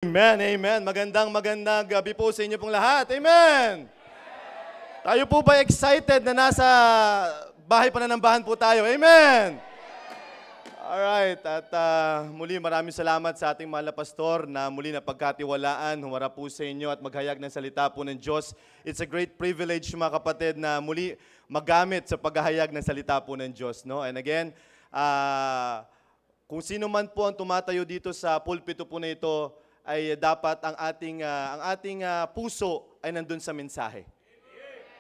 Amen, amen. Magandang gabi po sa inyo pong lahat. Amen! Tayo po ba excited na nasa bahay pananambahan po tayo? Amen! Alright, at muli maraming salamat sa ating mahal na pastor na muli na pagkatiwalaan, humarap po sa inyo at maghayag ng salita po ng Diyos. It's a great privilege mga kapatid na muli magamit sa paghahayag ng salita po ng Diyos. No? And again, kung sino man po ang tumatayo dito sa pulpito po na ito, ay dapat ang ating puso ay nandun sa mensahe.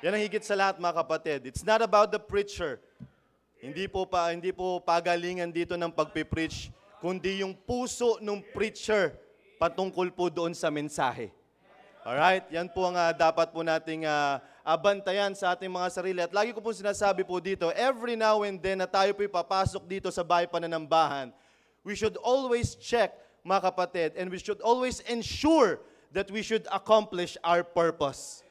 Yan ang higit sa lahat mga kapatid. It's not about the preacher. Hindi po pagalingan dito ng pagpipreach, kundi yung puso ng preacher patungkol po doon sa mensahe. Alright? Yan po ang dapat po nating abantayan sa ating mga sarili. At lagi ko po sinasabi po dito, every now and then na tayo po ipapasok dito sa bahay pananambahan, we should always check, mga kapatid, and we should always ensure that we should accomplish our purpose.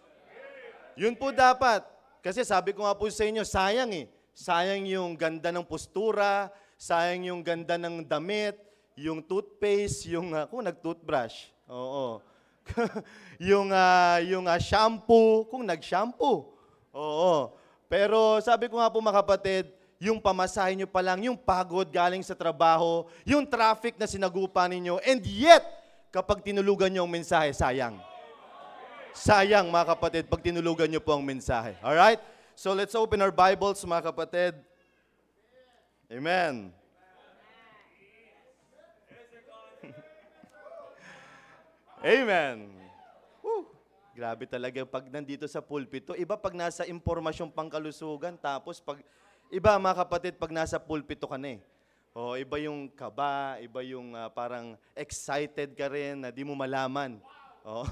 Yun po dapat. Kasi sabi ko nga po sa inyo, sayang eh. Sayang yung ganda ng postura, sayang yung ganda ng damit, yung toothpaste, yung kung nag-toothbrush. Oo. yung shampoo, kung nag-shampoo. Oo. Pero sabi ko nga po mga kapatid, yung pamasahe nyo pa lang, yung pagod galing sa trabaho, yung traffic na sinagupa ninyo, and yet, kapag tinulugan nyo ang mensahe, sayang. Sayang mga kapatid, pag tinulugan nyo po ang mensahe. Alright? So let's open our Bibles, mga kapatid. Amen. Amen. Woo. Grabe talaga pag nandito sa pulpito. Iba pag nasa impormasyong pangkalusugan, tapos pag iba mga kapatid pag nasa pulpito ka na eh. O, iba yung kaba, iba yung parang excited ka rin na di mo malaman. Oh.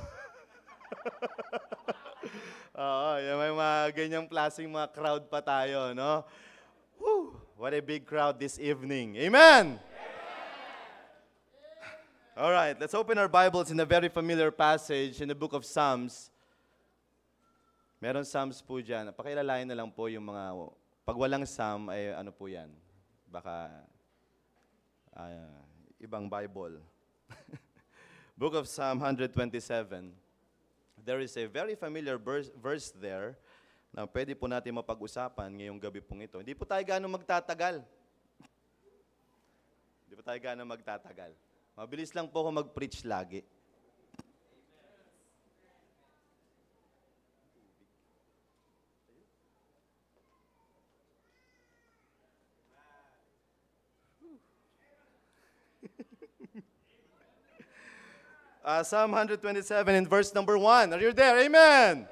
Oo, may mga ganyang klaseng mga crowd pa tayo, no? Woo! What a big crowd this evening. Amen! All right, let's open our Bibles in a very familiar passage in the book of Psalms. Meron Psalms po dyan. Pakilalain na lang po yung mga, pag walang Psalm, ay ano po yan? Baka ibang Bible. Book of Psalm 127. There is a very familiar verse there na pwede po natin mapag-usapan ngayong gabi pong ito. Hindi po tayo gaano magtatagal. Hindi po tayo gaano magtatagal. Mabilis lang po ako mag-preach lagi. Psalm 127 in verse number 1. Are you there? Amen.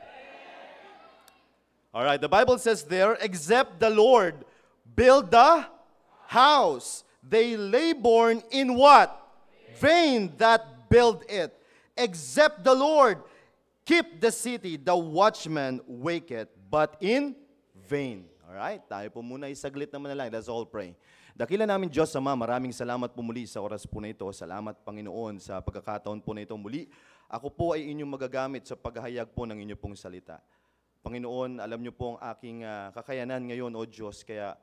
All right, the Bible says there, except the Lord build the house, they labor in what? Vain that build it. Except the Lord keep the city, the watchman waketh, but in vain. All right, tayo po muna isaglit naman na lang. Let's all pray. Dakila namin Diyos Ama, maraming salamat po muli sa oras po na ito. Salamat Panginoon sa pagkakataon po na ito muli. Ako po ay inyong magagamit sa paghahayag po ng inyong pong salita. Panginoon, alam niyo po ang aking kakayanan ngayon, O Diyos. Kaya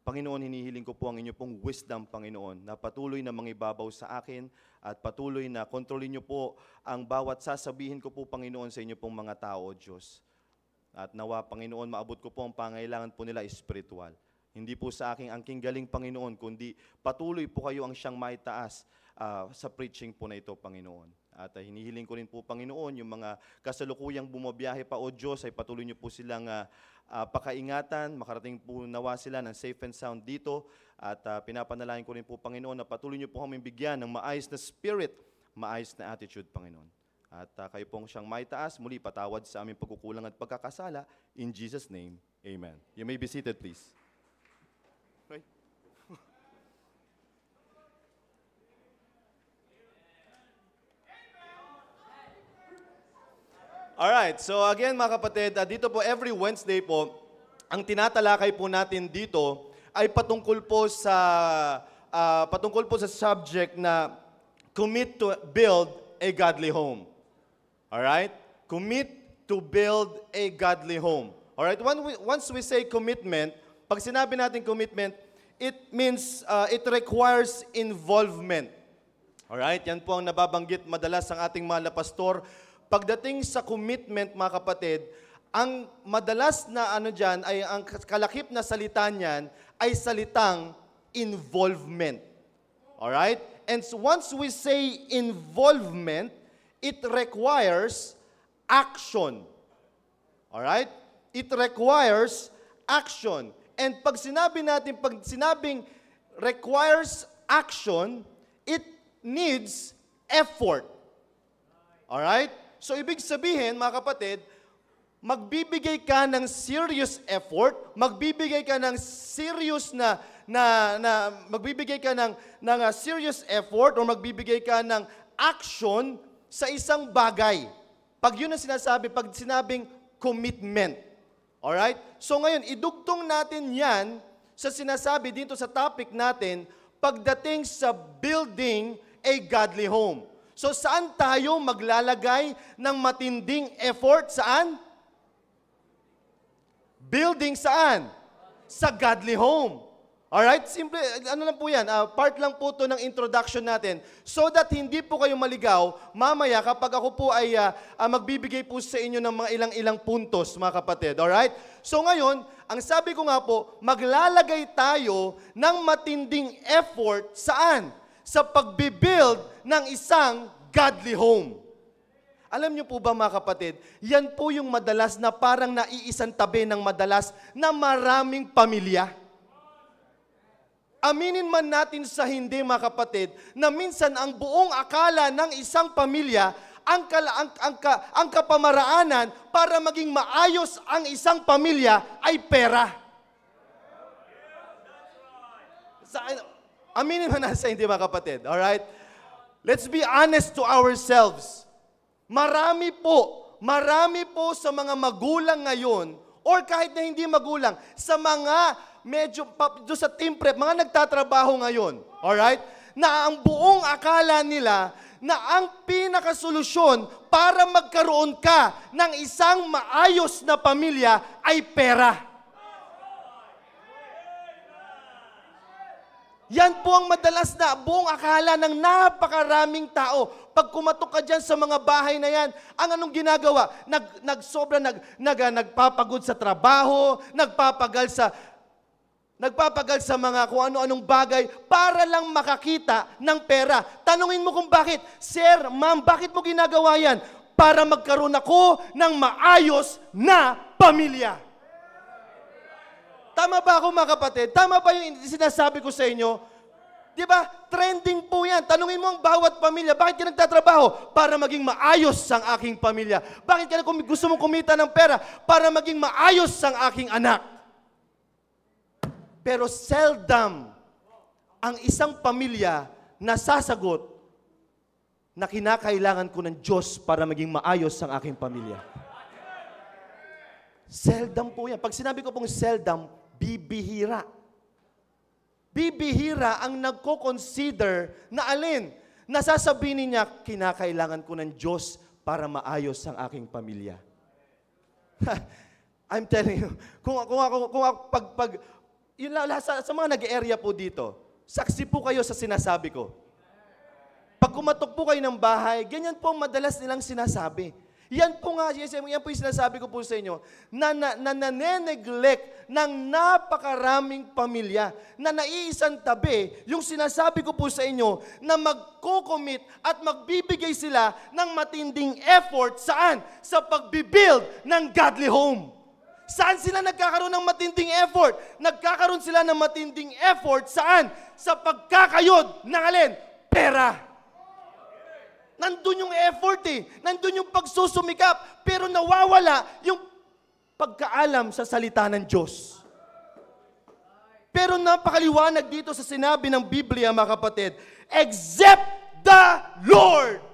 Panginoon, hinihiling ko po ang inyong pong wisdom, Panginoon, na patuloy na mangibabaw sa akin at patuloy na kontrolin niyo po ang bawat sasabihin ko po, Panginoon, sa inyong pong mga tao, O Diyos. At nawa, Panginoon, maabot ko po ang pangailangan po nila espiritual. Hindi po sa aking angking galing, Panginoon, kundi patuloy po kayo ang siyang maitaas sa preaching po na ito, Panginoon. At hinihiling ko rin po, Panginoon, yung mga kasalukuyang bumabiyahe pa, O Diyos, ay patuloy niyo po silang pakaingatan, makarating po nawa sila ng safe and sound dito. At pinapanalangin ko rin po, Panginoon, na patuloy niyo po kami bigyan ng maayos na spirit, maayos na attitude, Panginoon. At kayo pong siyang maitaas, muli patawad sa aming pagkukulang at pagkakasala. In Jesus' name, amen. You may be seated, please. Alright, so again mga kapatid, dito po every Wednesday po, ang tinatalakay po natin dito ay patungkol po sa subject na commit to build a godly home. Alright? Commit to build a godly home. Alright? Once we say commitment, pag sinabi natin commitment, it means it requires involvement. Alright, yan po ang nababanggit madalas ang ating mga pastor. Pagdating sa commitment, mga kapatid, ang madalas na ano dyan, ay ang kalakip na salita niyan, ay salitang involvement. Alright? And so once we say involvement, it requires action. Alright? It requires action. And pag sinabing requires action, it needs effort. Alright? So ibig sabihin, mga kapatid, magbibigay ka ng serious effort, magbibigay ka ng serious magbibigay ka ng serious effort o magbibigay ka ng action sa isang bagay. Pag yun ang sinasabi, pag sinabing commitment. Alright? So ngayon, idugtong natin yan sa sinasabi dito sa topic natin pagdating sa building a godly home. So saan tayo maglalagay ng matinding effort? Saan? Building saan? Sa godly home. Alright? Simple, ano lang po yan, part lang po to ng introduction natin. So that hindi po kayo maligaw, mamaya kapag ako po ay magbibigay po sa inyo ng mga ilang-ilang puntos, mga kapatid. Alright? So ngayon, ang sabi ko nga po, maglalagay tayo ng matinding effort saan? Sa pagbibuild ng isang godly home. Alam niyo po ba, mga kapatid, yan po yung madalas na parang naiisang tabi ng madalas na maraming pamilya. Aminin man natin sa hindi, mga kapatid, na minsan ang buong akala ng isang pamilya, ang kapamaraanan para maging maayos ang isang pamilya ay pera. Aminin man natin sa hindi, mga kapatid. Alright? Let's be honest to ourselves. Marami po sa mga magulang ngayon, or kahit na hindi magulang, sa mga medyo sa team prep, mga nagtatrabaho ngayon, alright? Na ang buong akala nila na ang pinakasolusyon para magkaroon ka ng isang maayos na pamilya ay pera. Yan po ang madalas na buong akala ng napakaraming tao. Pag kumatok ka dyan sa mga bahay na yan, ang anong ginagawa? Nagpapagod sa trabaho, nagpapagal sa mga kung ano-anong bagay para lang makakita ng pera. Tanungin mo kung bakit. Sir, ma'am, bakit mo ginagawa yan? Para magkaroon ako ng maayos na pamilya. Tama ba ako, mga kapatid? Tama ba yung sinasabi ko sa inyo? Di ba? Trending po yan. Tanungin mo ang bawat pamilya, bakit ka nagtatrabaho? Para maging maayos ang aking pamilya. Bakit ka gusto mong kumita ng pera? Para maging maayos ang aking anak. Pero seldom ang isang pamilya na sasagot na kinakailangan ko ng Diyos para maging maayos ang aking pamilya. Seldom po yan. Pag sinabi ko pong seldom, bibihira. Bibihira ang nagko-consider na alin? Nasasabihin niya, kinakailangan ko ng Diyos para maayos ang aking pamilya. I'm telling you, yun lang, sa mga nag-area po dito, saksi po kayo sa sinasabi ko. Pag kumatok po kayo ng bahay, ganyan po madalas nilang sinasabi. Yan po nga, yan po yung sinasabi ko po sa inyo, na nane-neglect ng napakaraming pamilya, na naiisang tabi, yung sinasabi ko po sa inyo, na magko-commit at magbibigay sila ng matinding effort, saan? Sa pagbibuild ng godly home. Saan sila nagkakaroon ng matinding effort? Nagkakaroon sila ng matinding effort, saan? Sa pagkakayod ng alin? Pera. Nandun yung effort nandun yung pagsusumikap, pero nawawala yung pagkaalam sa salita ng Diyos. Pero napakaliwanag dito sa sinabi ng Biblia, mga kapatid, except the Lord.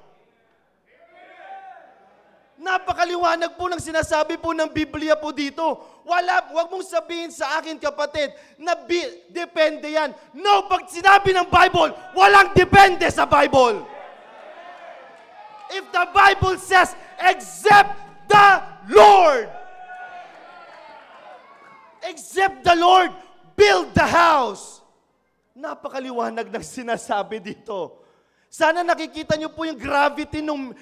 Napakaliwanag po ng sinasabi po ng Biblia po dito. Wag mong sabihin sa akin, kapatid, na depende yan. No, pag sinabi ng Bible, walang depende sa Bible. If the Bible says, except the Lord. Except the Lord, build the house. Napakaliwanag ng sinasabi dito. Sana nakikita niyo po yung gravity nung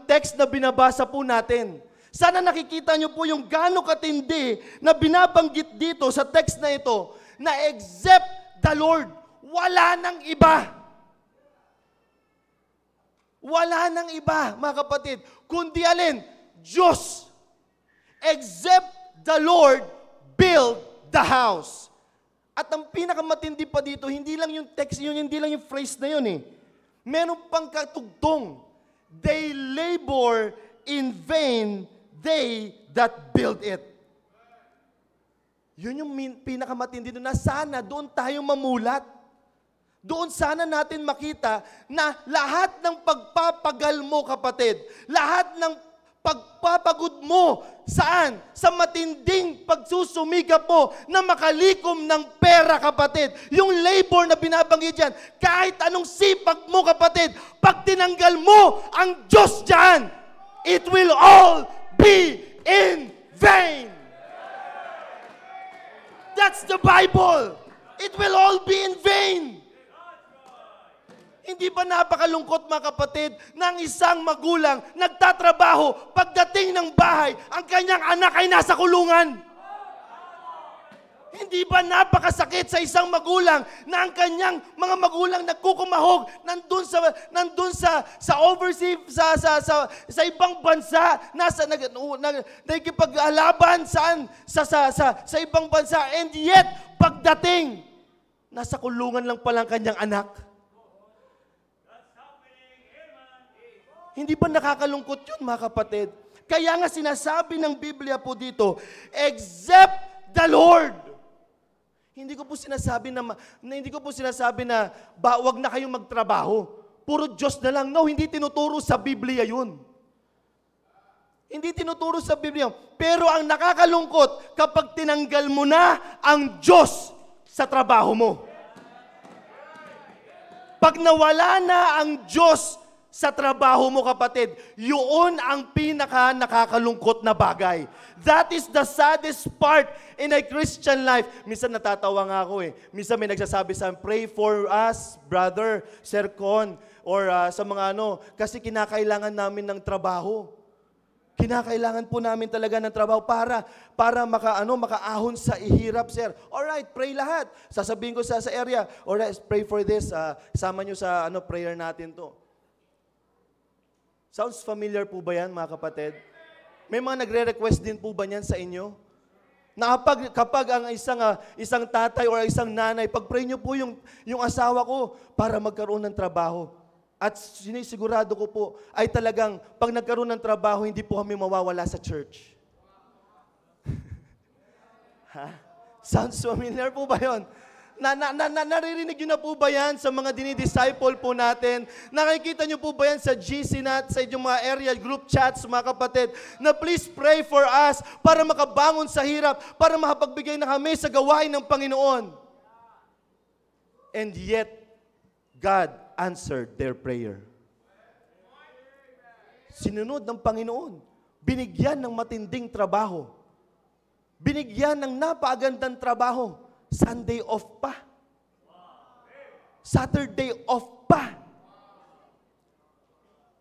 text na binabasa po natin. Sana nakikita niyo po yung gaano katindi na binabanggit dito sa text na ito, na except the Lord, wala nang iba. Wala nang iba, mga kapatid, kundi alin? Diyos. Except the Lord build the house. At ang pinakamatindi pa dito, hindi lang yung text yun, hindi lang yung phrase na yun eh. Meron pang katugtong. They labor in vain, they that build it. Yun yung pinakamatindi doon, na sana doon tayo mamulat. Doon sana natin makita na lahat ng pagpapagal mo, kapatid, lahat ng pagpapagod mo, saan? Sa matinding pagsusumikap mo na makalikom ng pera, kapatid. Yung labor na binabanggit dyan, kahit anong sipag mo, kapatid, pag tinanggal mo ang Diyos dyan, it will all be in vain. That's the Bible. It will all be in vain. Hindi ba napakalungkot, mga kapatid, na ang isang magulang nagtatrabaho, pagdating ng bahay, ang kanyang anak ay nasa kulungan? Hindi ba napakasakit sa isang magulang na ang kanyang mga magulang nagkukumahog nandun sa overseas, sa ibang bansa, nagkipaglalaban sa ibang bansa, and yet, pagdating, nasa kulungan lang pala ang kanyang anak? Hindi ba nakakalungkot yun, mga kapatid? Kaya nga sinasabi ng Biblia po dito, except the Lord. Hindi ko po sinasabi na wag na kayong magtrabaho. Puro Diyos na lang. No, hindi tinuturo sa Biblia yun. Hindi tinuturo sa Biblia. Pero ang nakakalungkot, kapag tinanggal mo na ang Diyos sa trabaho mo. Pag nawala na ang Diyos sa trabaho mo, kapatid, yun ang pinaka nakakalungkot na bagay. That is the saddest part in a Christian life. Minsan natatawa nga ako eh. Minsan may nagsasabi sa akin, pray for us, brother, Sir Con, or sa mga kasi kinakailangan namin ng trabaho. Kinakailangan po namin talaga ng trabaho para makaahon sa ihirap, sir. Alright, pray lahat. Sasabihin ko sa area, alright, pray for this. Sama nyo sa prayer natin to. Sounds familiar po ba yan, mga kapatid? May mga nagre-request din po ba yan sa inyo? Na kapag ang isang tatay o isang nanay, pag-pray nyo po yung asawa ko para magkaroon ng trabaho. At sinisigurado ko po ay talagang pag nagkaroon ng trabaho, hindi po kami mawawala sa church. Ha? Sounds familiar po ba yun? Naririnig nyo na po ba yan sa mga dinidisciple po natin? Nakikita nyo po ba yan sa GCNAT, sa inyong mga area group chats, mga kapatid, na please pray for us para makabangon sa hirap, para makapagbigay na kami sa gawain ng Panginoon. And yet, God answered their prayer. Sinunod ng Panginoon. Binigyan ng matinding trabaho. Binigyan ng napakagandang trabaho. Sunday off pa. Saturday off pa.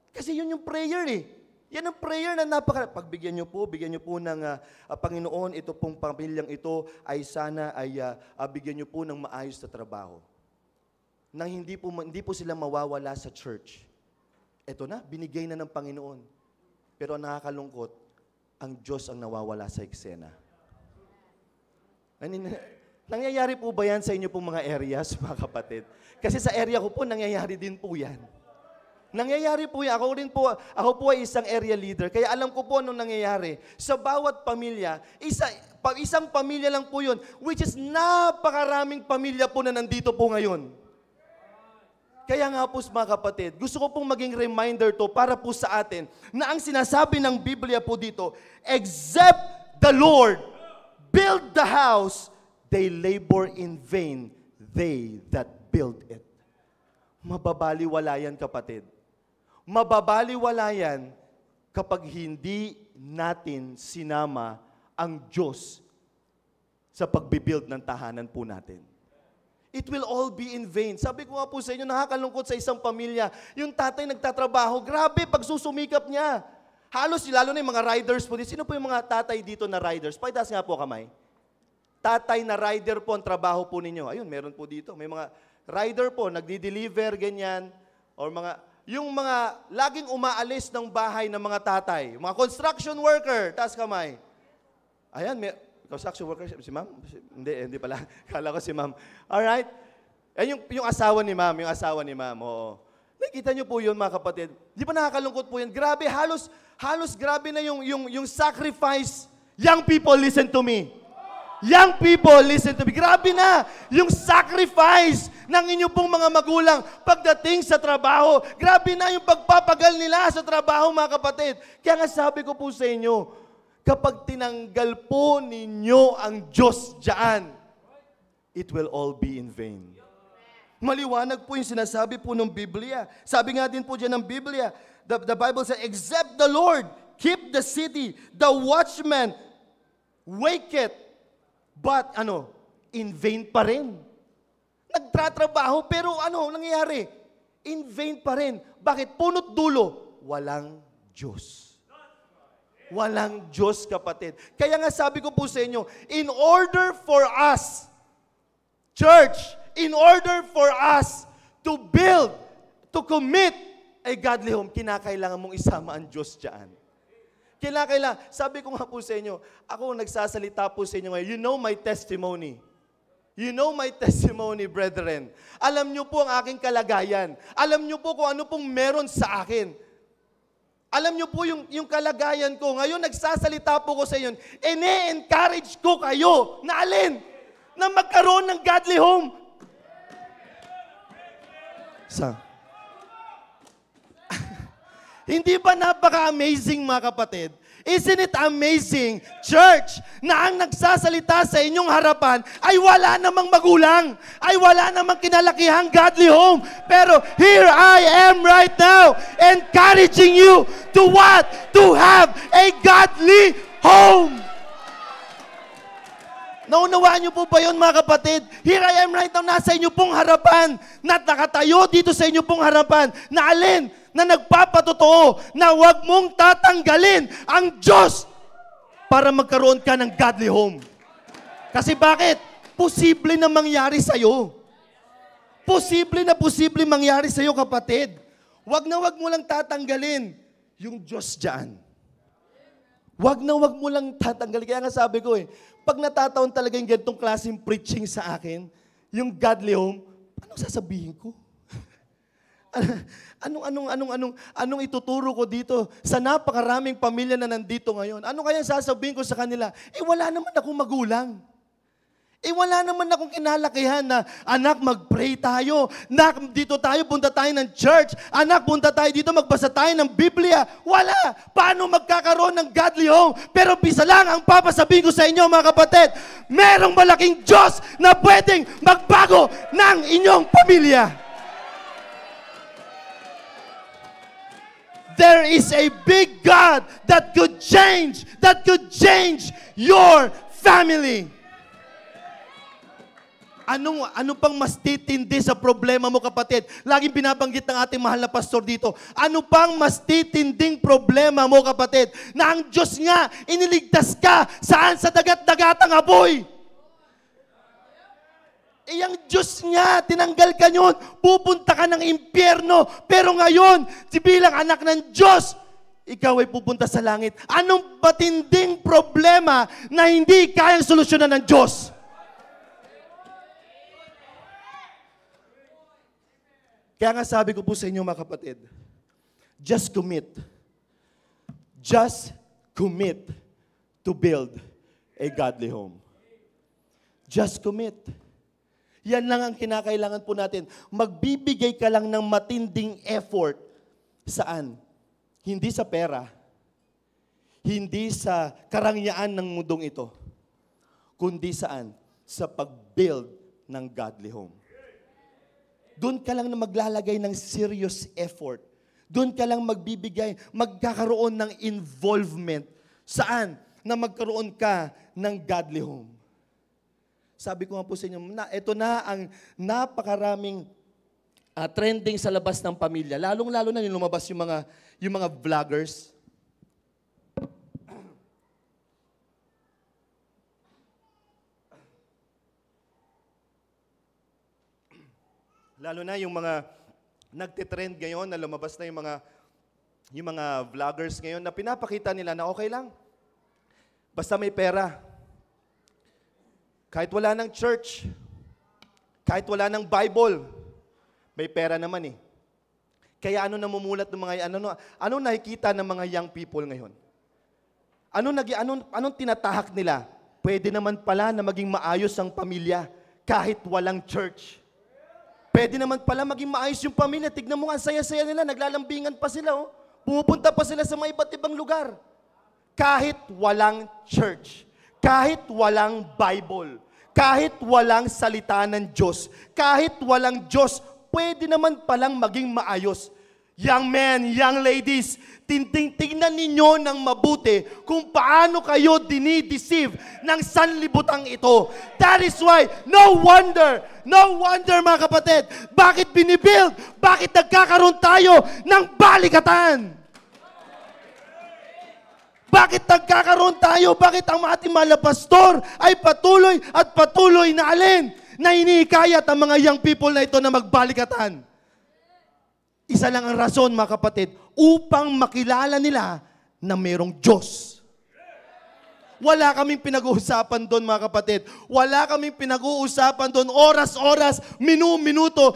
Kasi yun yung prayer eh. Yan ang prayer na pagbigyan nyo po ng Panginoon, ito pong pamilyang ito ay sana ay bigyan nyo po ng maayos na trabaho. Nang hindi po sila mawawala sa church. Ito na, binigay na ng Panginoon. Pero ang nakakalungkot, ang Diyos ang nawawala sa eksena. Nangyayari po ba yan sa inyo pong mga areas, mga kapatid? Kasi sa area ko po, nangyayari din po yan. Nangyayari po yan. Ako po ay isang area leader. Kaya alam ko po anong nangyayari. Sa bawat pamilya, isang pamilya lang po yun, which is napakaraming pamilya po na nandito po ngayon. Kaya nga po, mga kapatid, gusto ko pong maging reminder to para po sa atin na ang sinasabi ng Biblia po dito, except the Lord build the house, they labor in vain, they that build it. Mababaliwala yan, kapatid. Mababaliwala yan kapag hindi natin sinama ang Diyos sa pagbibuild ng tahanan po natin. It will all be in vain. Sabi ko nga po sa inyo, nakakalungkot sa isang pamilya. Yung tatay nagtatrabaho, grabe, pagsusumikap niya. Halos, lalo na yung mga riders po. Sino po yung mga tatay dito na riders? Paitaas nga po kamay. Tatay na rider po ang trabaho po ninyo. Ayun, meron po dito. May mga rider po, nagdi-deliver, ganyan. Or yung mga laging umaalis ng bahay ng mga tatay. Mga construction worker, taas kamay. Ayan, construction worker, si ma'am? Hindi pala. Kala ko si ma'am. Alright? Yung asawa ni ma'am, oo. Nakita niyo po yun, mga kapatid. Di ba nakakalungkot po yan? Grabe, halos grabe na yung sacrifice. Young people, listen to me. Young people, listen to me. Grabe na yung sacrifice ng inyo pong mga magulang pagdating sa trabaho. Grabe na yung pagpapagal nila sa trabaho, mga kapatid. Kaya nga sabi ko po sa inyo, kapag tinanggal po ninyo ang Diyos dyan, it will all be in vain. Maliwanag po yung sinasabi po ng Biblia. Sabi nga din po dyan ng Biblia, the Bible says, except the Lord, keep the city, the watchman, waketh, but in vain pa rin. Nagtratrabaho, pero nangyayari? In vain pa rin. Bakit? Punot dulo, walang Diyos. Walang Diyos, kapatid. Kaya nga sabi ko po sa inyo, in order for us, church, in order for us to build, to commit a godly home, kinakailangan mong isama ang Diyos dyan. Kinakailangan. Sabi ko nga po sa inyo, ako nagsasalita po sa inyo ngayon, you know my testimony. You know my testimony, brethren. Alam niyo po ang aking kalagayan. Alam niyo po kung ano pong meron sa akin. Alam niyo po yung kalagayan ko. Ngayon, nagsasalita po ko sa inyo, ine-encourage ko kayo na alin? Na magkaroon ng godly home. Hindi ba napaka-amazing, mga kapatid? Isn't it amazing, church, na ang nagsasalita sa inyong harapan ay wala namang magulang, ay wala namang kinalakihang godly home. Pero here I am right now, encouraging you to what? To have a godly home. Naunawaan niyo po ba yun, mga kapatid? Here I am right now, nasa inyo pong harapan, na nakatayo dito sa inyo pong harapan, na alin? Na nagpapatotoo na huwag mong tatanggalin ang Diyos para magkaroon ka ng godly home. Kasi bakit? Posible na mangyari sa'yo. Posible mangyari sa'yo, kapatid. Huwag mo lang tatanggalin yung Diyos dyan. Huwag mo lang tatanggalin. Kaya nga sabi ko pag natataon talaga yung ganitong klaseng preaching sa akin, yung godly home, anong sasabihin ko? Anong ituturo ko dito sa napakaraming pamilya na nandito ngayon? Ano kaya sasabihin ko sa kanila? Wala naman akong magulang. Wala naman akong kinalakihan na, anak, mag-pray tayo. Anak, dito tayo, punta tayo ng church. Anak, punta tayo dito, magbasa tayo ng Biblia. Wala. Paano magkakaroon ng godly home? Pero bisa lang ang papasabihin ko sa inyo, mga kapatid, merong malaking Diyos na pwedeng magbago ng inyong pamilya. There is a big God that could change your family. Ano pang mas titindi sa problema mo, kapatid? Laging binabanggit ng ating mahal na pastor dito. Ano pang mas titinding problema mo, kapatid? Na ang Diyos nga, iniligtas ka saan? Sa dagat-dagatang apoy. Ang Diyos niya, tinanggal ka yun, pupunta ka ng impyerno. Pero ngayon, bilang anak ng Diyos, ikaw ay pupunta sa langit. Anong matinding problema na hindi kayang solusyonan ng Diyos? Kaya nga sabi ko po sa inyo, mga kapatid, just commit to build a godly home. Just commit. Yan lang ang kinakailangan po natin. Magbibigay ka lang ng matinding effort. Saan? Hindi sa pera. Hindi sa karangyaan ng mundong ito. Kundi saan? Sa pag-build ng godly home. Doon ka lang na maglalagay ng serious effort. Doon ka lang magkakaroon ng involvement. Saan? Na magkaroon ka ng godly home. Sabi ko nga po sa inyo, ito na ang napakaraming trending sa labas ng pamilya. Lalong-lalo na yung lumabas yung mga vloggers. Lalo na yung mga nagtitrend ngayon na lumabas na yung mga vloggers ngayon na pinapakita nila na okay lang. Basta may pera. Kahit wala ng church, kahit wala ng Bible, may pera naman eh. Kaya ano namumulat ng mga ano nakikita ng mga young people ngayon? Anong tinatahak nila? Pwede naman pala na maging maayos ang pamilya kahit walang church. Pwede naman pala maging maayos yung pamilya. Tignan mo nga, saya-saya nila. Naglalambingan pa sila. Oh. Pumupunta pa sila sa mga iba't ibang lugar. Kahit walang church. Kahit walang Bible. Kahit walang salita ng Diyos. Kahit walang Diyos, pwede naman palang maging maayos. Young men, young ladies, tingnan ninyo ng mabuti kung paano kayo dinideceive ng sanlibutan ito. That is why, no wonder mga kapatid, bakit binibuild? Bakit nagkakaroon tayo ng balikatan? Bakit nagkakaroon tayo? Bakit ang ating mga pastor ay patuloy na alin? Na hinihikayat ang mga young people na ito na magbalikatan. Isa lang ang rason, mga kapatid, upang makilala nila na mayroong Diyos. Wala kaming pinag-uusapan doon, mga kapatid. Wala kaming pinag-uusapan doon oras-oras, minuto.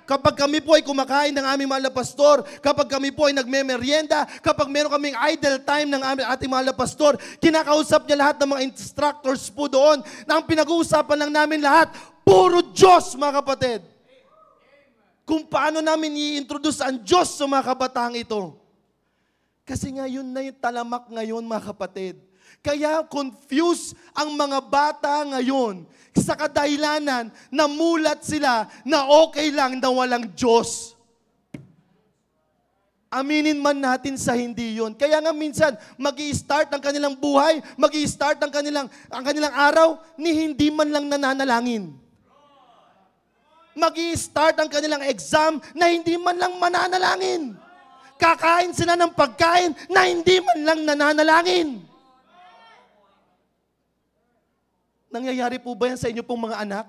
Kapag kami po ay kumakain ng aming mga pastor, kapag kami po ay nagme-merienda, kapag meron kaming idle time ng ating mga pastor, kinakausap niya lahat ng mga instructors po doon, na ang pinag-uusapan lang namin lahat, puro Diyos, mga kapatid. Kung paano namin i-introduce ang Diyos sa mga kabataang ito. Kasi nga yun na yung talamak ngayon, mga kapatid. Kaya confused ang mga bata ngayon sa kadahilanan na mulat sila na okay lang na walang Diyos. Aminin man natin sa hindi yun. Kaya nga minsan, mag-i-start ang kanilang buhay, mag-i-start ang kanilang araw, ni hindi man lang nananalangin. Mag-i-start ang kanilang exam na hindi man lang mananalangin. Kakain sila ng pagkain na hindi man lang nananalangin. Nangyayari po ba yan sa inyo pong mga anak?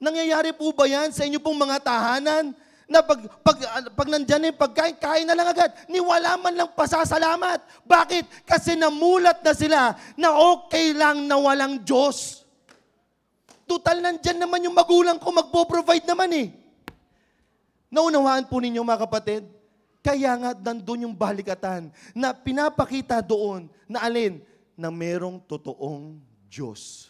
Nangyayari po ba yan sa inyo pong mga tahanan? Na pag nandyan yung pagkain, kain na lang agad. Ni wala man lang pasasalamat. Bakit? Kasi namulat na sila na okay lang na walang Diyos. Total, nandyan naman yung magulang ko, magpo-provide naman eh. Naunawaan po ninyo, mga kapatid? Kaya nga, nandun yung balikatan na pinapakita doon na alin? Na merong totoong Diyos.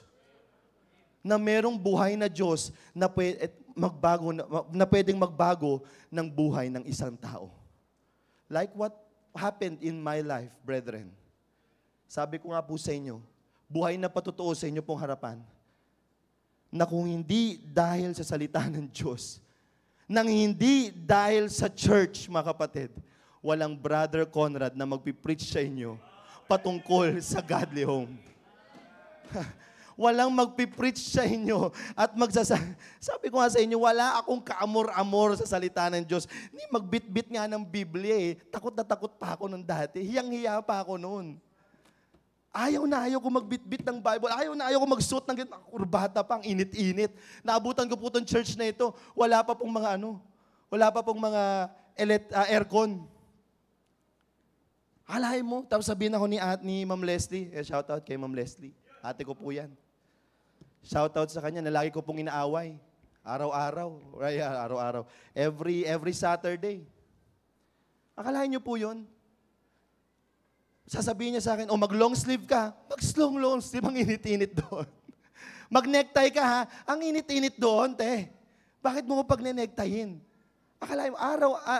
Na merong buhay na Diyos na pwedeng magbago ng buhay ng isang tao. Like what happened in my life, brethren. Sabi ko nga po sa inyo, buhay na patotoo sa inyo pong harapan, na kung hindi dahil sa salita ng Diyos, nang hindi dahil sa church, mga kapatid, walang Brother Conrad na magpipreach sa inyo patungkol sa godly home. Walang magpipreach sa inyo at sabi ko nga sa inyo, wala akong kaamor-amor sa salita ng Diyos. Hindi magbitbit nga ng Biblia eh. Takot na takot pa ako nung dati. Hiyang-hiya pa ako noon. Ayaw ko magbitbit ng Bible. Ayaw ko magsuot ng kurbata pa, ang init-init. Naabutan ko po itong church na ito. Wala pa pong mga aircon. Alay mo. Tapos sabihin ako ni Ma'am Leslie. Shout out kay Ma'am Leslie. Ate ko po yan. Shout out sa kanya na lagi ko pong inaaway. Araw-araw. Every Saturday. Akalain niyo po yun? Sasabihin niya sa akin, mag-long sleeve ka. Mag-long sleeve, ang init-init doon. Mag-necktie ka ha, ang init-init doon, te. Bakit mo pag-necktayin? Akala mo,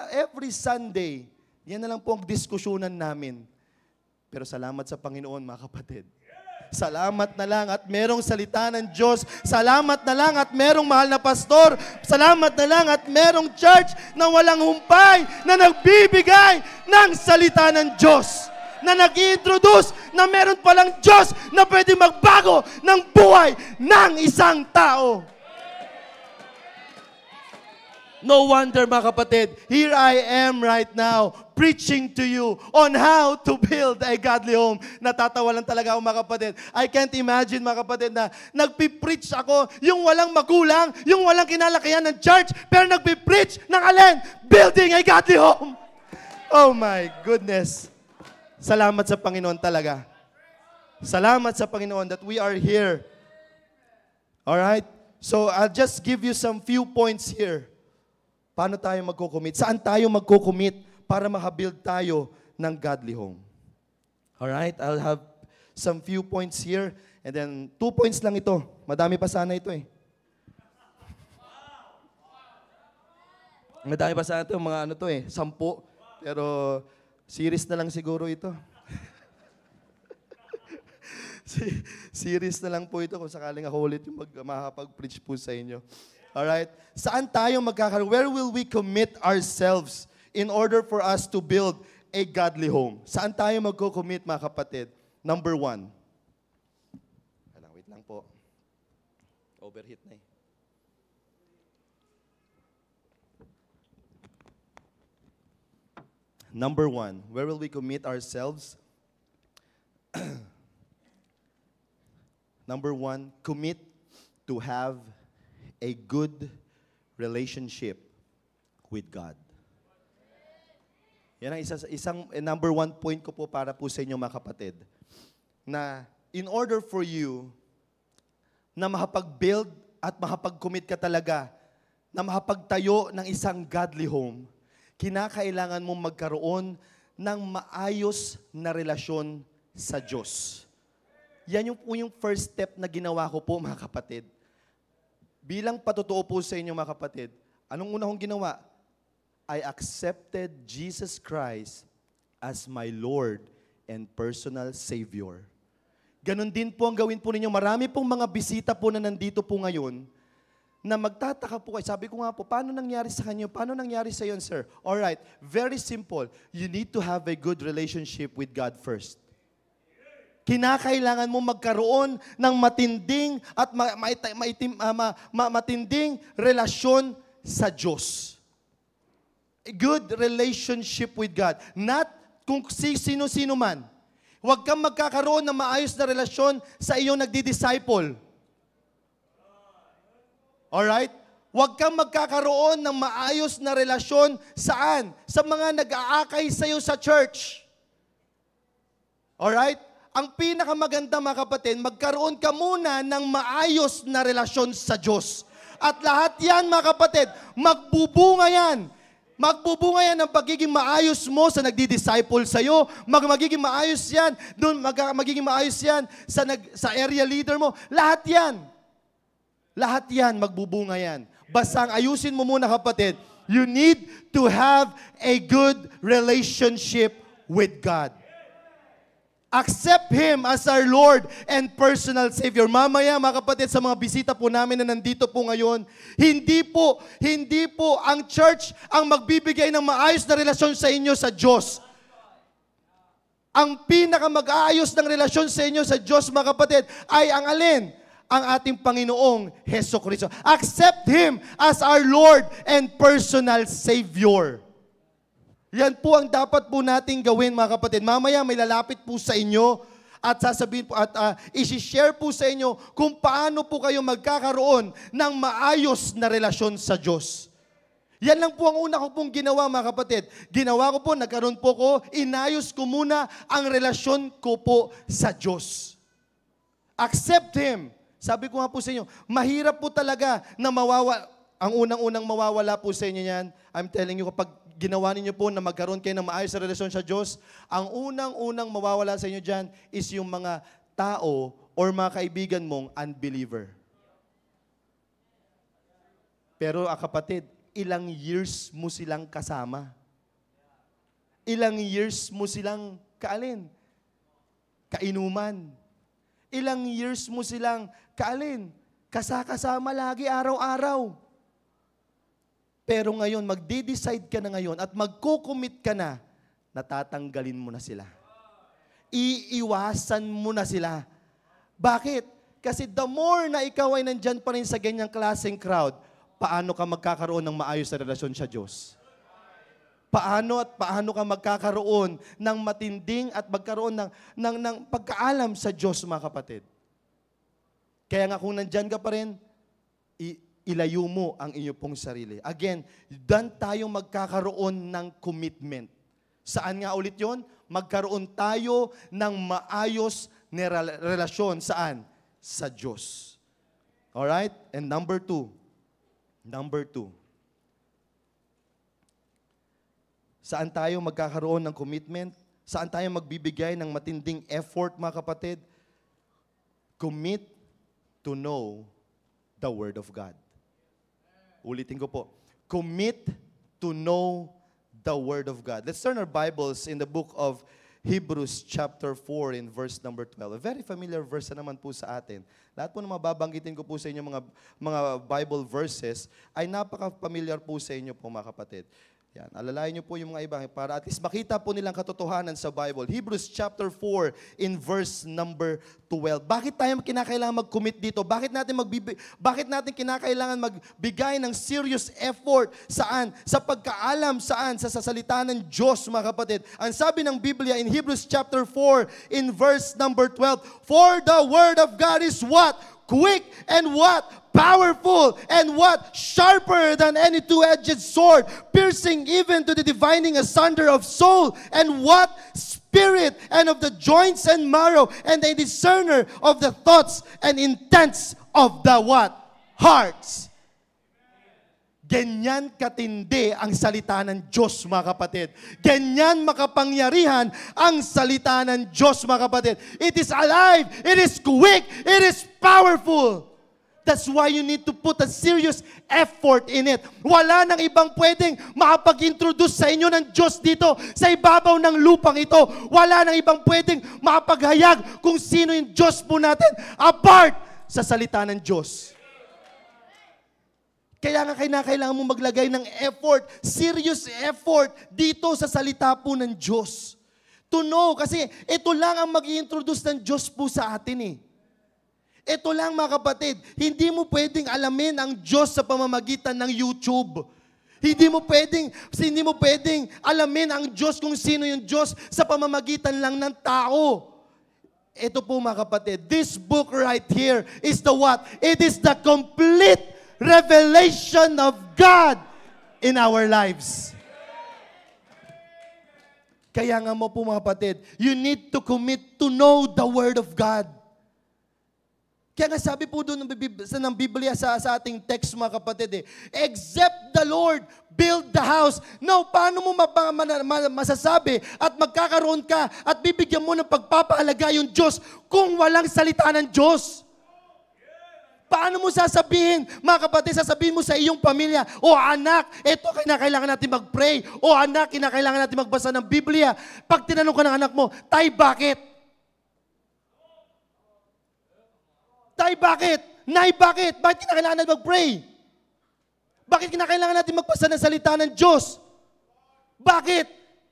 every Sunday, yan na lang po ang diskusyonan namin. Pero salamat sa Panginoon, mga kapatid. Salamat na lang at merong salita ng Diyos. Salamat na lang at merong mahal na pastor. Salamat na lang at merong church na walang humpay, na nagbibigay ng salita ng Diyos. Na nag-i-introduce na meron palang Diyos na pwede magbago ng buhay ng isang tao. No wonder, mga kapatid, here I am right now preaching to you on how to build a godly home. Natatawa lang talaga ako, mga kapatid. I can't imagine, mga kapatid, na nagpipreach ako, yung walang magulang, yung walang kinalakihan ng church, pero nagpipreach ng alin? Building a godly home. Oh my goodness. Salamat sa Panginoon talaga. Salamat sa Panginoon that we are here. Alright? So I'll just give you some few points here. Paano tayo magko-commit? Saan tayo magko-commit para makabuild tayo ng godly home? Alright? I'll have some few points here. And then 2 points lang ito. Madami pa sana ito eh. Madami pa sana ito. Mga ano to eh. 10. Pero series na lang siguro ito. Series na lang po ito kung sakaling ako ulit yung makakapag-preach po sa inyo. Alright? Saan tayo magkakaroon? Where will we commit ourselves in order for us to build a godly home? Saan tayo magko-commit, mga kapatid? Number 1. Wait lang po. Overheat na eh. Number 1. Where will we commit ourselves? Number 1, commit to have a good relationship with God. Yan ang isang number 1 point ko po para po sa inyo, mga kapatid. Na in order for you na makapag-build at makapag-commit ka talaga na makapagtayo ng isang godly home, kinakailangan mong magkaroon ng maayos na relasyon sa Diyos. Yan yung first step na ginawa ko po, mga kapatid. Bilang patotoo po sa inyo, mga kapatid, anong una kong ginawa? I accepted Jesus Christ as my Lord and personal Savior. Ganon din po ang gawin po ninyo. Marami pong mga bisita po na nandito po ngayon na magtataka po kayo. Sabi ko nga po, paano nangyari sa kanyo? Paano nangyari sa iyo, sir? Alright, very simple. You need to have a good relationship with God first. Kinakailangan mo magkaroon ng matinding at matinding relasyon sa Diyos. A good relationship with God. Not kung sino-sino man. Huwag kang magkakaroon ng maayos na relasyon sa iyong nagdi-disciple. Alright? Huwag kang magkakaroon ng maayos na relasyon saan? Sa mga nag-aakay sa iyo sa church. Alright? Ang pinakamaganda, mga kapatid, magkaroon ka muna ng maayos na relasyon sa Diyos. At lahat yan, mga kapatid, magbubunga yan. Magbubunga yan ng pagiging maayos mo sa nagdi-disciple sa'yo. Magiging maayos yan. Magiging maayos yan sa area leader mo. Lahat yan. Lahat yan, magbubunga yan. Basta ayusin mo muna, kapatid. You need to have a good relationship with God. Accept Him as our Lord and personal Savior. Mamaya, mga kapatid, sa mga bisita po namin na nandito po ngayon, hindi po ang church ang magbibigay ng maayos na relasyon sa inyo sa Diyos. Ang pinakamag-aayos ng relasyon sa inyo sa Diyos, mga kapatid, ay ang alin? Ang ating Panginoong Hesukristo. Accept Him as our Lord and personal Savior. Yan po ang dapat po nating gawin, mga kapatid. Mamaya may lalapit po sa inyo at sasabihin po at isi-share po sa inyo kung paano po kayo magkakaroon ng maayos na relasyon sa Diyos. Yan lang po ang una ko pong ginawa, mga kapatid. Ginawa ko po, nagkaroon po ko, inayos ko muna ang relasyon ko po sa Diyos. Accept Him. Sabi ko nga po sa inyo, mahirap po talaga na ang unang-unang mawawala po sa inyo yan. I'm telling you, kapag ginawa ninyo po na magkaroon kayo ng maayos na relasyon sa Diyos, ang unang-unang mawawala sa inyo dyan is yung mga tao or mga kaibigan mong unbeliever. Pero kapatid, ilang years mo silang kasama? Ilang years mo silang kaalin? Kainuman. Ilang years mo silang kaalin? Kasama lagi araw-araw. Pero ngayon, magde-decide ka na ngayon at magko-commit ka na, natatanggalin mo na sila. iiwasan mo na sila. Bakit? Kasi the more na ikaw ay nandyan pa rin sa ganyang klaseng crowd, paano ka magkakaroon ng maayos na relasyon sa Diyos? Paano ka magkakaroon ng matinding at magkaroon ng pagkaalam sa Diyos, mga kapatid? Kaya nga kung nandyan ka pa rin, ilayo mo ang iyong pong sarili. Again, dan tayong magkakaroon ng commitment. Saan nga ulit yon? Magkaroon tayo ng maayos na relasyon. Saan? Sa Diyos. Alright? And number two. Saan tayo magkakaroon ng commitment? Saan tayo magbibigay ng matinding effort, mga kapatid? Commit to know the Word of God. Ulitin ko po. Commit to know the Word of God. Let's turn our Bibles in the book of Hebrews chapter 4 in verse number 12. A very familiar verse na naman po sa atin. Lahat po na mababanggitin ko po sa inyo mga Bible verses ay napaka-familiar po sa inyo po, mga kapatid. Yan, alalayan niyo po yung mga iba para at least makita po nilang katotohanan sa Bible. Hebrews chapter 4 in verse number 12. Bakit tayo kinakailangan mag-commit dito? Bakit natin kinakailangan magbigay ng serious effort? Saan? Sa pagkaalam, saan? Sa salita ng Diyos, mga kapatid. Ang sabi ng Biblia in Hebrews chapter 4 in verse number 12, for the Word of God is what? Quick and what? Powerful and what? Sharper than any two-edged sword, piercing even to the dividing asunder of soul and what? Spirit, and of the joints and marrow, and a discerner of the thoughts and intents of the what? Hearts. Ganyan katindi ang salita ng Diyos, mga kapatid. Ganyan makapangyarihan ang salita ng Diyos, mga kapatid. It is alive, it is quick, it is powerful. That's why you need to put a serious effort in it. Wala nang ibang pwedeng makapag-introduce sa inyo ng Diyos dito sa ibabaw ng lupang ito. Wala nang ibang pwedeng makapaghayag kung sino yung Diyos po natin apart sa salita ng Diyos. Kaya nga kailangan mo maglagay ng effort, serious effort dito sa salita po ng Diyos. To know, kasi ito lang ang mag-i-introduce ng Diyos po sa atin eh. Ito lang, mga kapatid, hindi mo pwedeng alamin ang Diyos sa pamamagitan ng YouTube. Hindi mo pwedeng alamin ang Diyos kung sino yung Diyos sa pamamagitan lang ng tao. Ito po, mga kapatid, this book right here is the what? It is the complete revelation of God in our lives. Kaya nga mo po, mga kapatid, you need to commit to know the Word of God. Kaya nga sabi po doon ng Biblia sa ating text, mga kapatid, except the Lord build the house. Now, paano mo masasabi at magkakaroon ka at bibigyan mo ng pagpapahalaga yung Diyos kung walang salita ng Diyos? Paano mo sasabihin, mga kapatid, sasabihin mo sa iyong pamilya, o anak, ito kinakailangan natin mag-pray. O anak, kinakailangan natin magbasa ng Biblia. Pag tinanong ka ng anak mo, tay, bakit? Tay, bakit? Nay, bakit? Bakit kinakailangan natin mag-pray? Bakit kinakailangan natin magbasa ng salita ng Diyos? Bakit?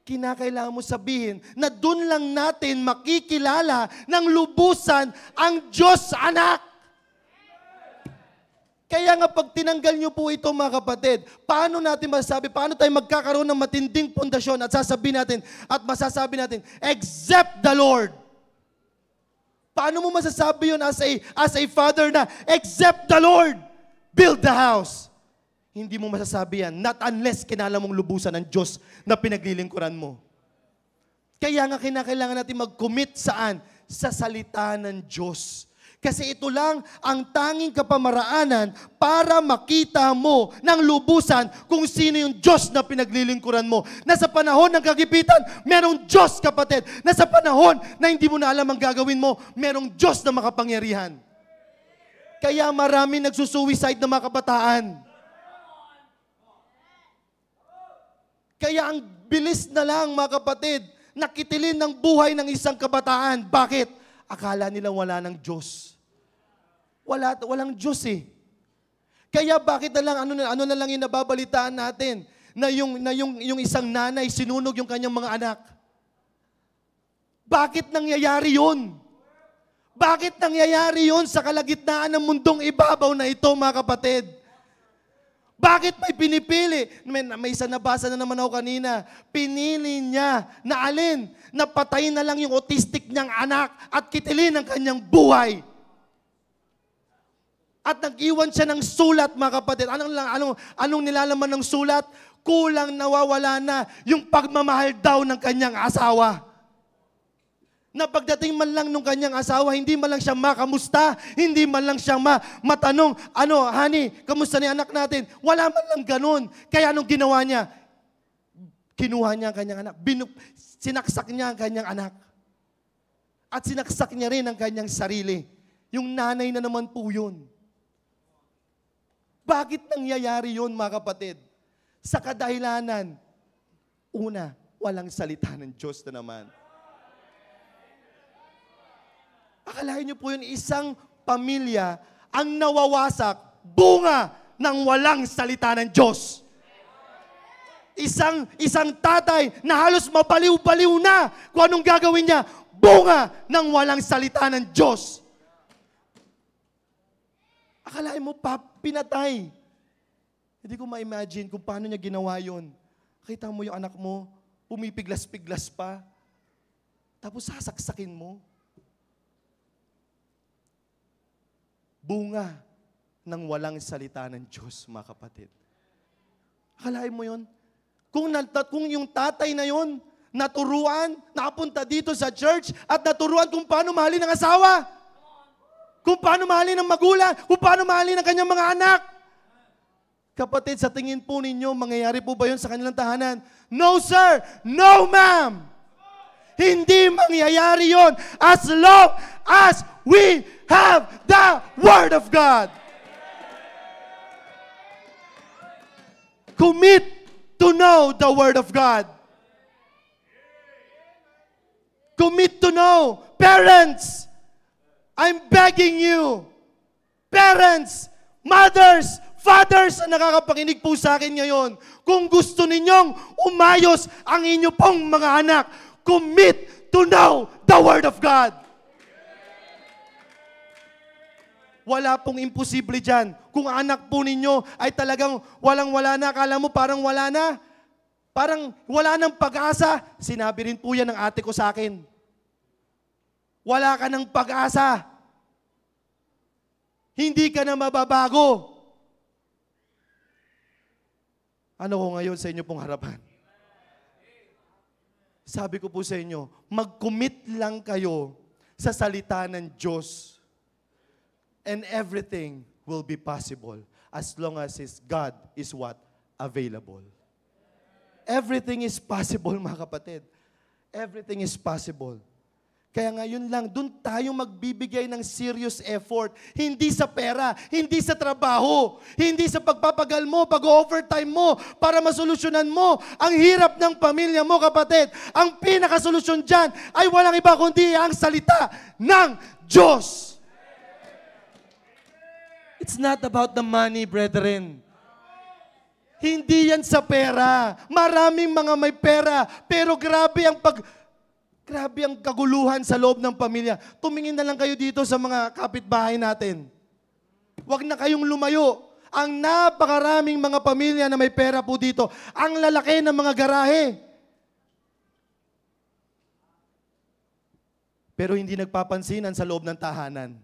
Kinakailangan mo sabihin na doon lang natin makikilala ng lubusan ang Diyos, anak. Kaya nga pag tinanggal nyo po ito, mga kapatid, paano natin masasabi, paano tayo magkakaroon ng matinding pundasyon at masasabi natin, except the Lord. Paano mo masasabi yun as a father na, except the Lord, build the house? Hindi mo masasabi yan, not unless kinala mong lubusan ng Diyos na pinaglilingkuran mo. Kaya nga kinakailangan natin mag-commit saan? Sa salita ng Diyos. Kasi ito lang ang tanging kapamaraanan para makita mo ng lubusan kung sino yung Diyos na pinaglilingkuran mo. Nasa panahon ng kagipitan, merong Diyos, kapatid. Nasa panahon na hindi mo na alam ang gagawin mo, merong Diyos na makapangyarihan. Kaya marami nagsusuicide na mga kabataan. Kaya ang bilis na lang, mga kapatid, nakitilin ng buhay ng isang kabataan. Bakit? Akala nila wala ng Diyos. Walang Diyos eh. Kaya bakit na lang, ano na lang yung nababalitaan natin? Na yung isang nanay sinunog yung kanyang mga anak. Bakit nangyayari yun? Bakit nangyayari yun sa kalagitnaan ng mundong ibabaw na ito, mga kapatid? Bakit may pinipili? May isa nabasa na naman ako kanina. Pinili niya na alin? Napatayin na lang yung autistic niyang anak at kitilin ang kanyang buhay. At nag-iwan siya ng sulat, mga kapatid. Anong nilalaman ng sulat? Kulang nawawala na yung pagmamahal daw ng kanyang asawa. Na pagdating man lang ng kanyang asawa, hindi man lang siya makamusta, hindi man lang siya matanong, honey, kamusta ni anak natin? Wala man lang ganun. Kaya anong ginawa niya? Kinuha niya ang kanyang anak. Sinaksak niya ang kanyang anak. At sinaksak niya rin ang kanyang sarili. Yung nanay na naman po yun. Bakit nangyayari yun, mga kapatid? Sa kadahilanan, una, walang salita ng Diyos na naman. Akalain niyo po yun, isang pamilya ang nawawasak bunga ng walang salita ng Diyos. Isang tatay na halos mabaliw-baliw na kung anong gagawin niya, bunga ng walang salita ng Diyos. Akalain mo pa, pinatay. Hindi ko ma-imagine kung paano niya ginawa yun. Kita mo yung anak mo, pumipiglas-piglas pa, tapos sasaksakin mo. Bunga ng walang salita ng Diyos, mga kapatid. Akalain mo yun? Kung yung tatay na yun, naturuan, nakapunta dito sa church, at naturuan kung paano mahalin ang asawa, kung paano mahalin ang magulang, kung paano mahalin ang kanyang mga anak. Kapatid, sa tingin po ninyo, mangyayari po ba yun sa kanilang tahanan? No, sir! No, ma'am! Hindi mangyayari yun as long as we have the Word of God. Commit to know the Word of God. Commit to know. Parents, I'm begging you. Parents, mothers, fathers na nakakapakinig po sa akin ngayon, kung gusto ninyong umayos ang inyo pong mga anak, commit to know the Word of God. Wala pong imposible dyan. Kung anak po ninyo ay talagang walang-wala na, akala mo parang wala na, parang wala ng pag-asa, sinabi rin po yan ng ate ko sa akin. Wala ka ng pag-asa. Hindi ka na mababago. Ano ko ngayon sa inyo pong harapan? Sabi ko po sa inyo, mag-commit lang kayo sa salita ng Diyos. And everything will be possible as long as God is what? Available. Everything is possible, mga kapatid. Everything is possible. Kaya ngayon lang, doon tayo magbibigay ng serious effort. Hindi sa pera, hindi sa trabaho, hindi sa pagpapagal mo, pag-overtime mo, para masolusyonan mo ang hirap ng pamilya mo, kapatid. Ang pinakasolusyon dyan ay walang iba kundi ang salita ng Diyos. It's not about the money, brethren. Hindi yan sa pera. Maraming mga may pera, pero grabe ang kaguluhan sa loob ng pamilya. Tumingin na lang kayo dito sa mga kapitbahay natin. Huwag na kayong lumayo. Ang napakaraming mga pamilya na may pera po dito. Ang lalaki ng mga garahe. Pero hindi nagpapansinan sa loob ng tahanan.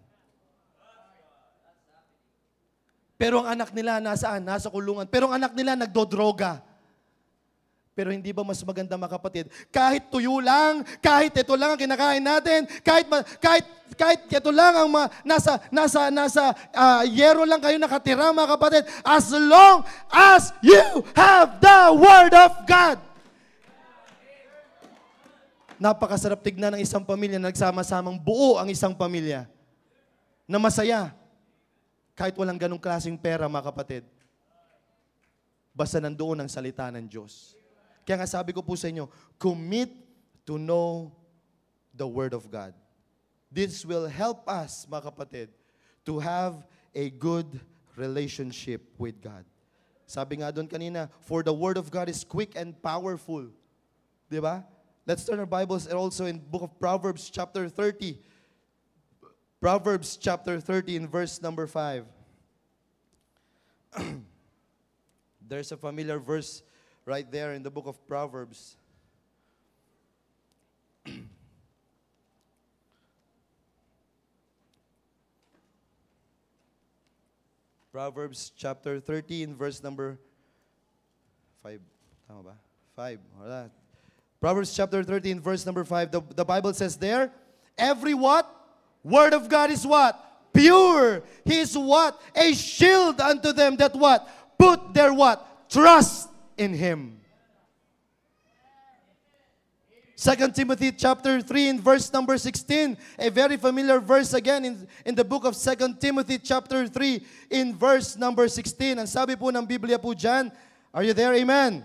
Pero ang anak nila nasaan? Nasa kulungan. Pero ang anak nila nagdodroga. Pero hindi ba mas maganda, mga kapatid? Kahit tuyo lang, kahit ito lang ang kinakain natin, kahit ito lang ang nasa yero lang kayo nakatira, mga kapatid, as long as you have the Word of God. Napakasarap tignan ng isang pamilya na nagsama-samang buo ang isang pamilya na masaya. Kahit walang ganong klaseng pera, mga kapatid. Basta nandoon ang salita ng Diyos. Kaya nga sabi ko po sa inyo, commit to know the Word of God. This will help us, mga kapatid, to have a good relationship with God. Sabi nga doon kanina, for the Word of God is quick and powerful. Di ba? Let's turn our Bibles and also in book of Proverbs chapter 30. Proverbs chapter 30 in verse number 5. There's a familiar verse right there in the book of Proverbs. Proverbs chapter 30 in verse number 5. Tama ba? 5. Wala. Proverbs chapter 13, verse number 5, the Bible says there, every what? Word of God is what? Pure. He is what? A shield unto them that what? Put their what? Trust in Him. 2 Timothy chapter 3 in verse number 16, a very familiar verse again in the book of 2 Timothy chapter 3 in verse number 16. Ang sabi po ng Biblia po dyan, are you there? Amen.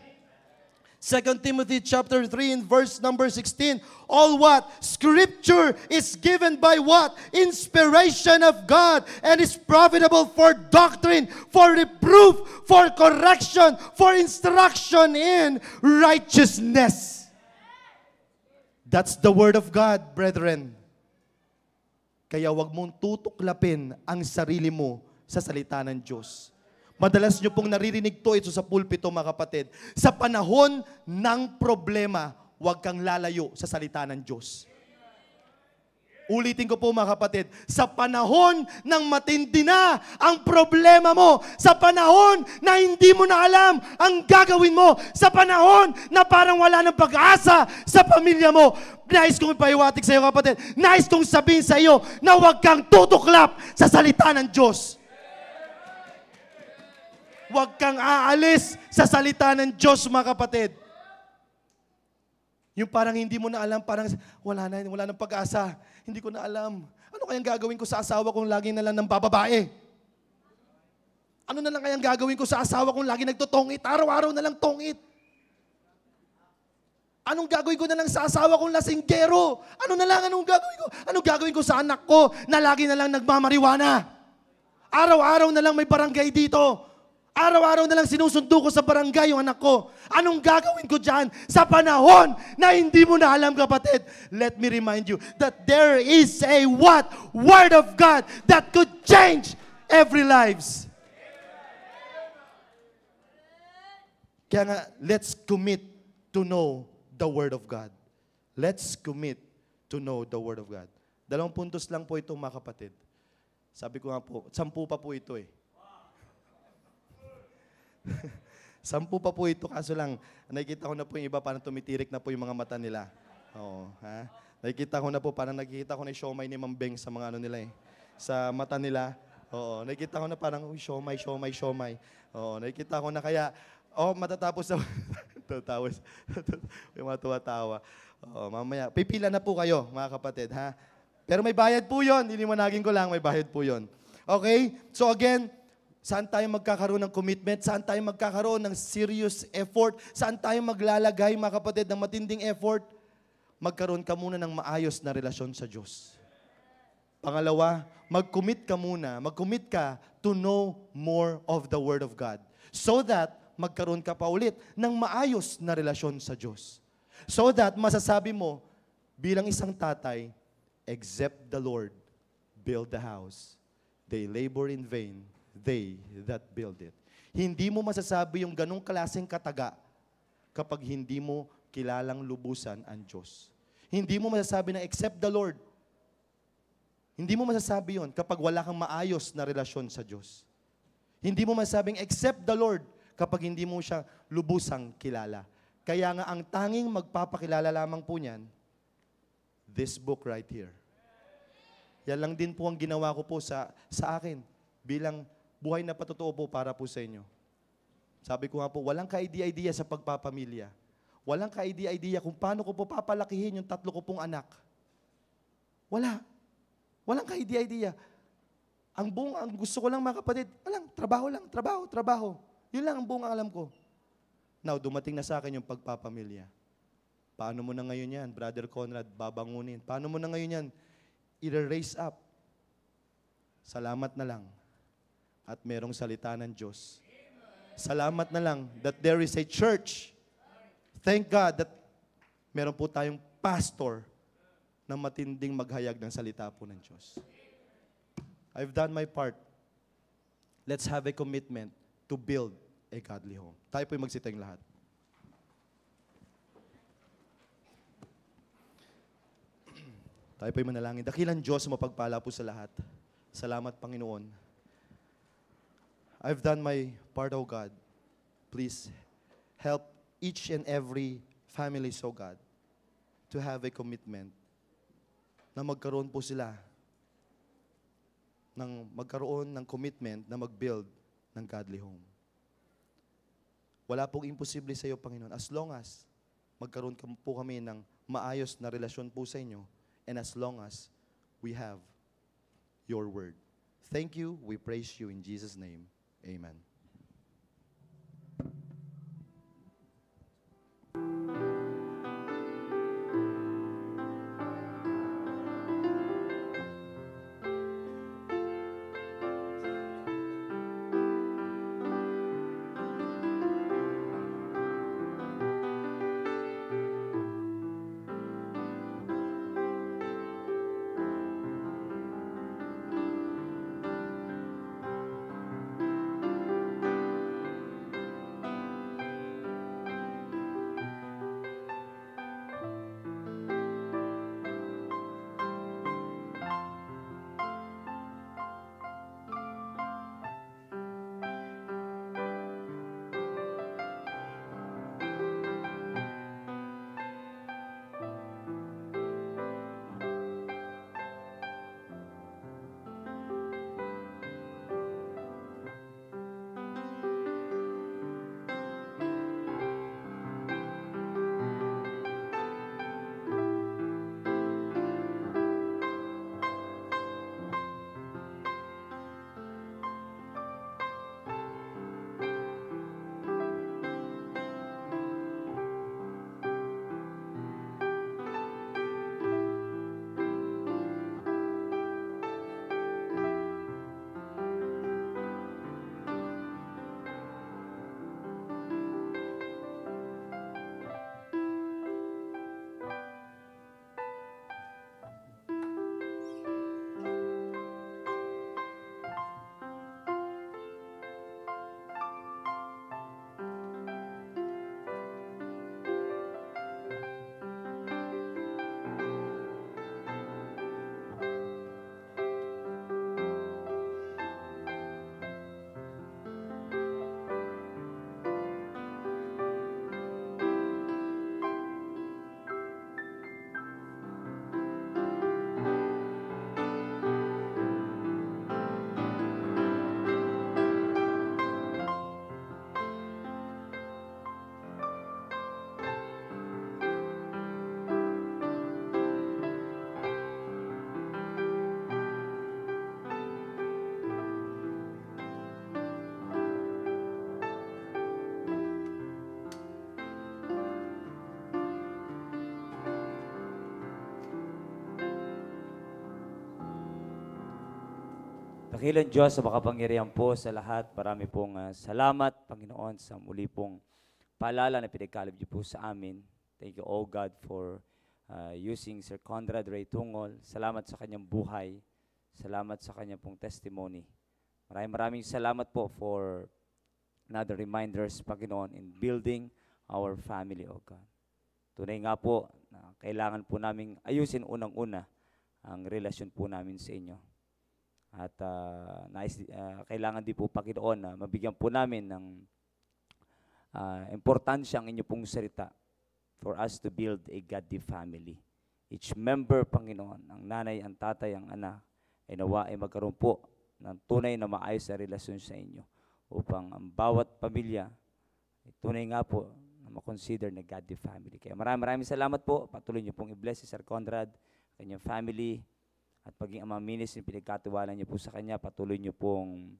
2 Timothy chapter 3 in verse number 16. All what? Scripture is given by what? Inspiration of God and is profitable for doctrine, for reproof, for correction, for instruction in righteousness. That's the word of God, brethren. Kaya wag mong tutuklapin ang sarili mo sa salita ng Diyos. Madalas nyo pong naririnig ito sa pulpito, mga kapatid. Sa panahon ng problema, huwag kang lalayo sa salita ng Diyos. Ulitin ko po, mga kapatid. Sa panahon ng matindi na ang problema mo, sa panahon na hindi mo na alam ang gagawin mo, sa panahon na parang wala ng pag-asa sa pamilya mo, nais kong ipahiwatig sa iyo, kapatid. Nais kong sabihin sa iyo na huwag kang tutuklap sa salita ng Diyos. Huwag kang aalis sa salita ng Diyos, mga kapatid. Yung parang hindi mo na alam, parang wala nang pag-asa. Hindi ko na alam. Ano kayang gagawin ko sa asawa kung lagi na lang ng bababae? Ano na lang kayang gagawin ko sa asawa kung lagi nagtutongit? Araw-araw na lang tongit. Anong gagawin ko na lang sa asawa kong lasinggero? Anong gagawin ko? Anong gagawin ko sa anak ko na lagi na lang nagmamariwana? Araw-araw na lang may barangay dito. Araw-araw na lang sinusundo ko sa barangay yung anak ko. Anong gagawin ko dyan sa panahon na hindi mo na alam, kapatid? Let me remind you that there is a what? Word of God that could change every lives. Kaya nga, let's commit to know the Word of God. Let's commit to know the Word of God. 2 puntos lang po ito, mga kapatid. Sabi ko nga po, 10 pa po ito eh. 10 pa po ito, kaso lang, nakikita ko na po yung iba, parang tumitirik na po yung mga mata nila. Oo, ha? Nakikita ko na po, parang nakikita ko na yung siomay ni Ma'am Beng sa mga ano nila eh. Sa mata nila. Oo, nakikita ko na parang, siomay. Oo, nakikita ko na kaya, matatapos na, tatapos, yung mga tuwa-tawa. Oo, mamaya, pipila na po kayo, mga kapatid, ha? Pero may bayad po yun, hindi mo naging ko lang, may bayad po yun. Okay? So again, saan tayo magkakaroon ng commitment? Saan tayo magkakaroon ng serious effort? Saan tayo maglalagay, mga kapatid, ng matinding effort? Magkaroon ka muna ng maayos na relasyon sa Diyos. Pangalawa, mag-commit ka to know more of the Word of God. So that magkaroon ka pa ulit ng maayos na relasyon sa Diyos. So that masasabi mo, bilang isang tatay, except the Lord build the house, they labor in vain, they that build it. Hindi mo masasabi yung ganong klaseng kataga kapag hindi mo kilalang lubusan ang Diyos. Hindi mo masasabi na except the Lord. Hindi mo masasabi yon kapag wala kang maayos na relasyon sa Diyos. Hindi mo masabing except the Lord kapag hindi mo siya lubusang kilala. Kaya nga ang tanging magpapakilala lamang po niyan, this book right here. Yan lang din po ang ginawa ko po sa akin bilang buhay na patotoo po para po sa inyo. Sabi ko nga po, walang ka-idea sa pagpapamilya. Walang ka-idea kung paano ko po papalakihin yung 3 ko pong anak. Wala. Walang ka-idea. Ang gusto ko lang, mga kapatid, trabaho. Yun lang ang buong alam ko. Now, dumating na sa akin yung pagpapamilya. Paano mo na ngayon yan, Brother Conrad, babangunin? Paano mo na ngayon yan, i-raise up? Salamat na lang at merong salita ng Diyos. Salamat na lang that there is a church. Thank God that meron po tayong pastor na matinding maghayag ng salita po ng Diyos. I've done my part. Let's have a commitment to build a godly home. Tayo po'y magsiteng lahat. Tayo po'y manalangin. Dakilang Diyos, mapagpala po sa lahat. Salamat, Panginoon. I've done my part, O God. Please help each and every family, so God, to have a commitment na magkaroon po sila ng commitment na mag-build ng godly home. Wala pong imposible sa iyo, Panginoon, as long as magkaroon po kami ng maayos na relasyon po sa inyo, and as long as we have your word. Thank you. We praise you in Jesus' name. Amen. Dakilang Diyos sa makapangyarihan po sa lahat. Marami pong salamat, Panginoon, sa muli pong paalala na pinagkaloob niyo po sa amin. Thank you, oh God, for using Sir Conrad Ray Tungol. Salamat sa kanyang buhay. Salamat sa kanyang pong testimony. Maraming salamat po for another reminders, Panginoon, in building our family, oh God. Tunay nga po na kailangan po namin ayusin unang-una ang relasyon po namin sa inyo. At kailangan din po, Panginoon, na mabigyan po namin ng importansya ang inyo pong salita for us to build a godly family. Each member, Panginoon, ang nanay, ang tatay, ang anak, ay nawa ay magkaroon po ng tunay na maayos na relasyon sa inyo upang ang bawat pamilya ay tunay nga po na makonsider na godly family. Kaya maraming salamat po. Patuloy niyo pong i-bless si Sir Conrad, kanyang family, at paging amang ministry, pinagkatiwala niyo po sa kanya, patuloy niyo pong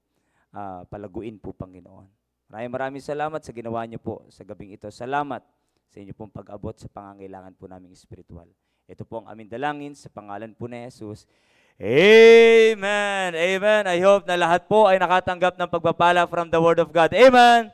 palaguin po, Panginoon. Maraming salamat sa ginawa niyo po sa gabing ito. Salamat sa inyo pong pag-abot sa pangangailangan po naming espiritual. Ito po ang aming dalangin sa pangalan po ni Jesus. Amen! Amen! I hope na lahat po ay nakatanggap ng pagpapala from the Word of God. Amen!